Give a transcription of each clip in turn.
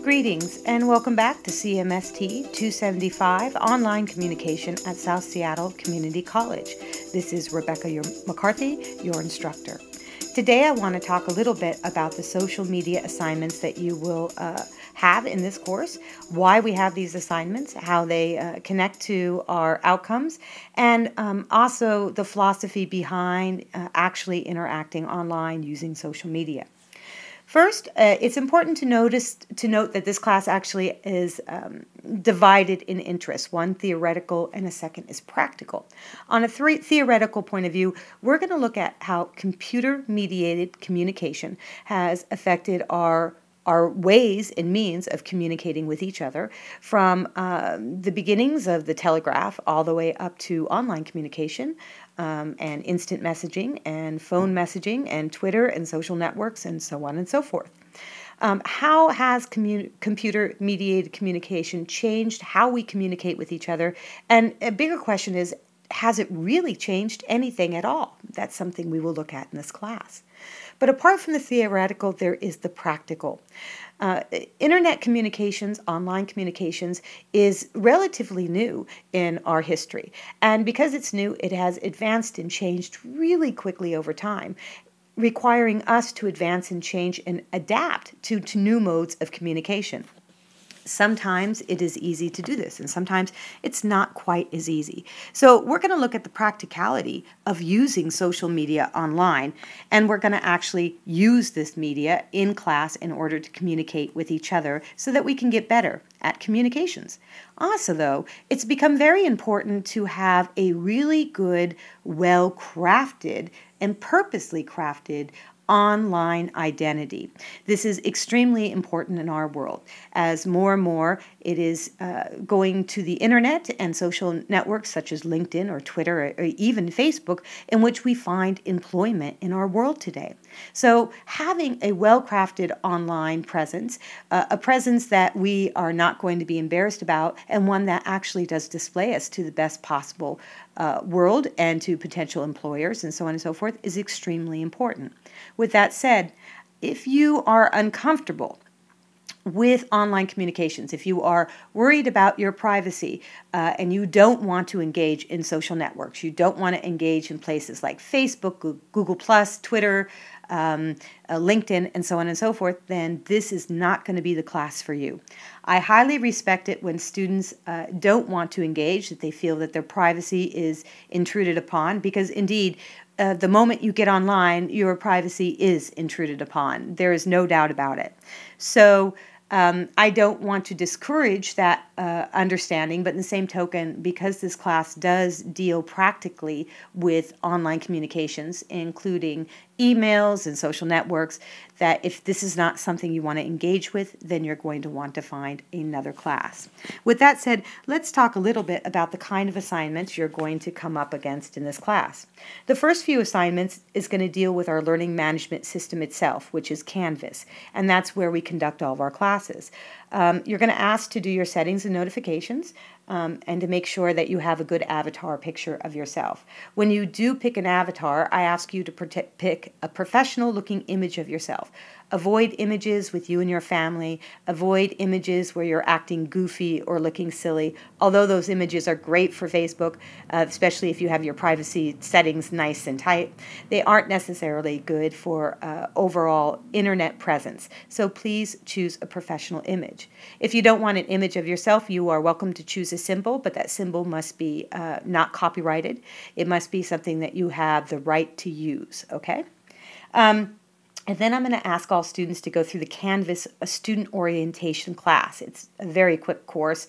Greetings and welcome back to CMST 275 Online Communication at South Seattle Community College. This is Rebecca McCarthy, your instructor. Today I want to talk a little bit about the social media assignments that you will have in this course, why we have these assignments, how they connect to our outcomes, and also the philosophy behind actually interacting online using social media. First, it's important to note that this class actually is divided in interests, one theoretical and a second is practical. On a theoretical point of view, we're going to look at how computer-mediated communication has affected our ways and means of communicating with each other, from the beginnings of the telegraph all the way up to online communication, and instant messaging and phone messaging and Twitter and social networks and so on and so forth. How has computer-mediated communication changed how we communicate with each other? And a bigger question is, has it really changed anything at all? That's something we will look at in this class. But apart from the theoretical, there is the practical. Internet communications, online communications, is relatively new in our history. And because it's new, it has advanced and changed really quickly over time, requiring us to advance and change and adapt to new modes of communication. Sometimes it is easy to do this, and sometimes it's not quite as easy. So we're going to look at the practicality of using social media online, and we're going to actually use this media in class in order to communicate with each other so that we can get better at communications. Also, though, it's become very important to have a really good, well-crafted, and purposely crafted online identity. This is extremely important in our world, as more and more it is going to the internet and social networks such as LinkedIn or Twitter or even Facebook, in which we find employment in our world today. So having a well-crafted online presence, a presence that we are not going to be embarrassed about, and one that actually does display us to the best possible world and to potential employers and so on and so forth, is extremely important. With that said, if you are uncomfortable with online communications, if you are worried about your privacy and you don't want to engage in social networks, you don't want to engage in places like Facebook, Google+, Twitter, LinkedIn, and so on and so forth, then this is not going to be the class for you. I highly respect it when students don't want to engage, that they feel that their privacy is intruded upon, because indeed, the moment you get online, your privacy is intruded upon. There is no doubt about it. So I don't want to discourage that understanding, but in the same token, because this class does deal practically with online communications, including emails and social networks, that if this is not something you want to engage with, then you're going to want to find another class. With that said, let's talk a little bit about the kind of assignments you're going to come up against in this class. The first few assignments is going to deal with our learning management system itself, which is Canvas, and that's where we conduct all of our classes. You're going to ask to do your settings and notifications, and to make sure that you have a good avatar picture of yourself. When you do pick an avatar, I ask you to pick a professional-looking image of yourself. Avoid images with you and your family. Avoid images where you're acting goofy or looking silly. Although those images are great for Facebook, especially if you have your privacy settings nice and tight, they aren't necessarily good for overall internet presence. So please choose a professional image. If you don't want an image of yourself, you are welcome to choose a symbol, but that symbol must be not copyrighted. It must be something that you have the right to use, okay? And then I'm going to ask all students to go through the Canvas student orientation class. It's a very quick course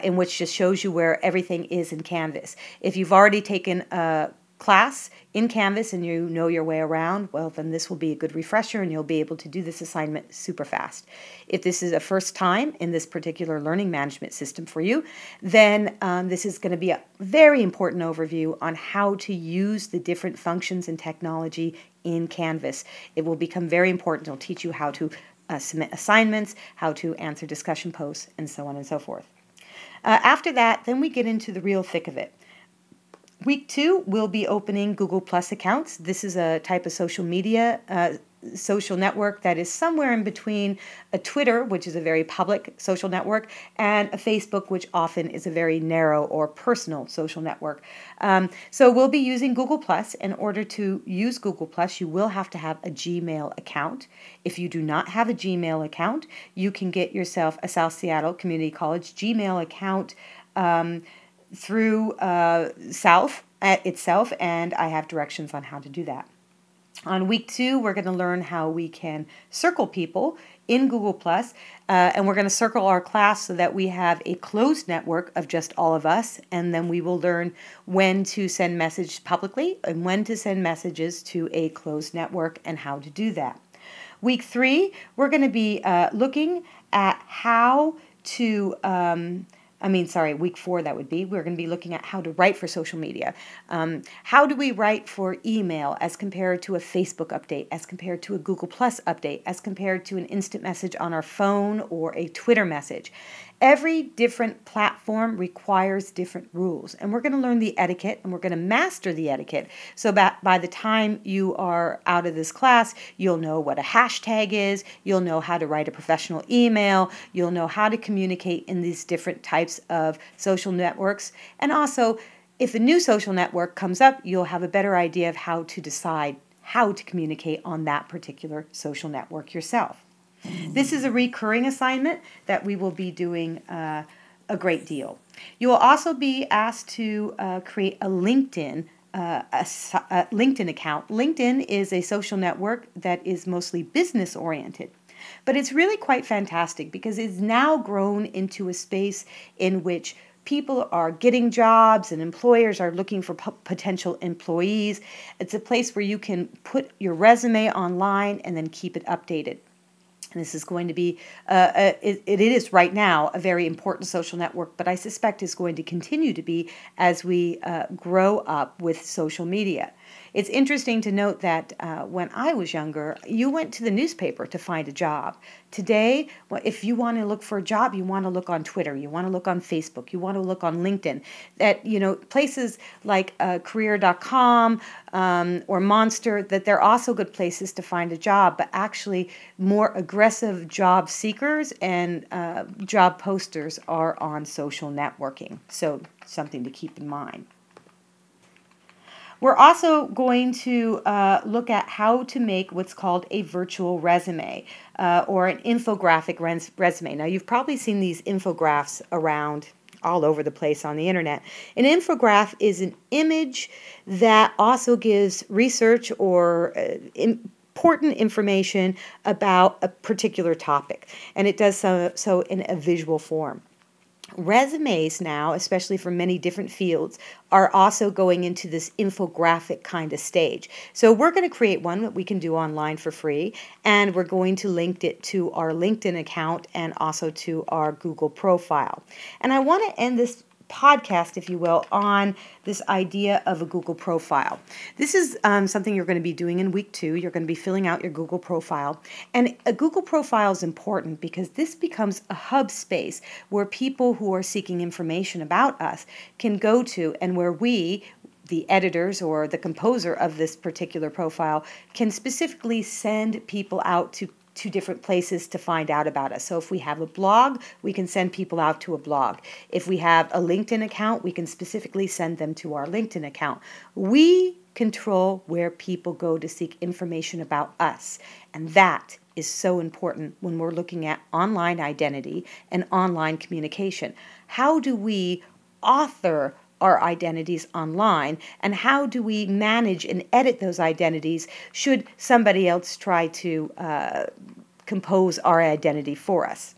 in which just shows you where everything is in Canvas. If you've already taken a class in Canvas and you know your way around, well, then this will be a good refresher and you'll be able to do this assignment super fast. If this is a first time in this particular learning management system for you, then this is going to be a very important overview on how to use the different functions and technology in Canvas. It will become very important. It'll teach you how to submit assignments, how to answer discussion posts, and so on and so forth. After that, then we get into the real thick of it. Week 2, we'll be opening Google Plus accounts. This is a type of social media social network that is somewhere in between a Twitter, which is a very public social network, and a Facebook, which often is a very narrow or personal social network. So we'll be using Google Plus. In order to use Google Plus, you will have to have a Gmail account. If you do not have a Gmail account, you can get yourself a South Seattle Community College Gmail account through South itself, and I have directions on how to do that. On week 2, we're going to learn how we can circle people in Google+, and we're going to circle our class so that we have a closed network of just all of us, and then we will learn when to send messages publicly and when to send messages to a closed network and how to do that. Week 3, we're going to be looking at how to week 4 that would be. We're going to be looking at how to write for social media. How do we write for email as compared to a Facebook update, as compared to a Google Plus update, as compared to an instant message on our phone or a Twitter message? Every different platform requires different rules, and we're going to learn the etiquette, and we're going to master the etiquette. So by the time you are out of this class, you'll know what a hashtag is, you'll know how to write a professional email, you'll know how to communicate in these different types of social networks, and also if a new social network comes up, you'll have a better idea of how to decide how to communicate on that particular social network yourself. This is a recurring assignment that we will be doing a great deal. You will also be asked to create a LinkedIn account. LinkedIn is a social network that is mostly business oriented, but it's really quite fantastic because it's now grown into a space in which people are getting jobs and employers are looking for potential employees. It's a place where you can put your resume online and then keep it updated. And this is going to be, it is right now a very important social network, but I suspect it's going to continue to be as we grow up with social media. It's interesting to note that when I was younger, you went to the newspaper to find a job. Today, if you want to look for a job, you want to look on Twitter, you want to look on Facebook, you want to look on LinkedIn. That, places like career.com or Monster, that they're also good places to find a job, but actually more aggressive job seekers and job posters are on social networking. So something to keep in mind. We're also going to look at how to make what's called a virtual resume or an infographic resume. Now, you've probably seen these infographics around all over the place on the internet. An infographic is an image that also gives research or important information about a particular topic, and it does so in a visual form. Resumes now, especially for many different fields, are also going into this infographic kind of stage. So we're going to create one that we can do online for free, and we're going to link it to our LinkedIn account and also to our Google profile. And I want to end this podcast, if you will, on this idea of a Google profile. This is something you're going to be doing in week 2. You're going to be filling out your Google profile. And a Google profile is important because this becomes a hub space where people who are seeking information about us can go to, and where we, the editors or the composer of this particular profile, can specifically send people out to different places to find out about us. So if we have a blog, we can send people out to a blog. If we have a LinkedIn account, we can specifically send them to our LinkedIn account. We control where people go to seek information about us, and that is so important when we're looking at online identity and online communication. How do we author our identities online, and how do we manage and edit those identities should somebody else try to compose our identity for us?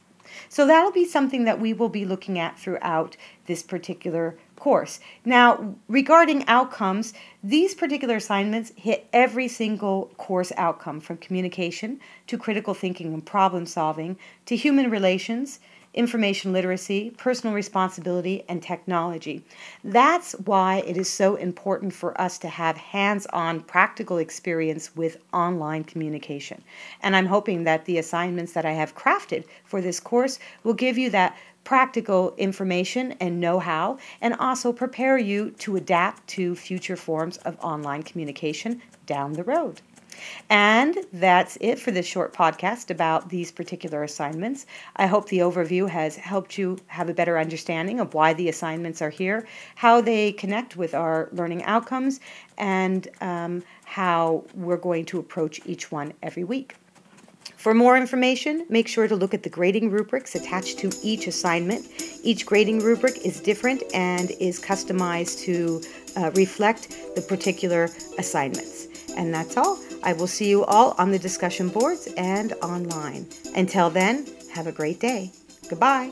So that'll be something that we will be looking at throughout this particular course. Now, regarding outcomes, these particular assignments hit every single course outcome, from communication to critical thinking and problem solving to human relations, information literacy, personal responsibility, and technology. That's why it is so important for us to have hands-on practical experience with online communication. And I'm hoping that the assignments that I have crafted for this course will give you that practical information and know-how, and also prepare you to adapt to future forms of online communication down the road. And that's it for this short podcast about these particular assignments. I hope the overview has helped you have a better understanding of why the assignments are here, how they connect with our learning outcomes, and how we're going to approach each one every week. For more information, make sure to look at the grading rubrics attached to each assignment. Each grading rubric is different and is customized to reflect the particular assignments. And that's all. I will see you all on the discussion boards and online. Until then, have a great day. Goodbye.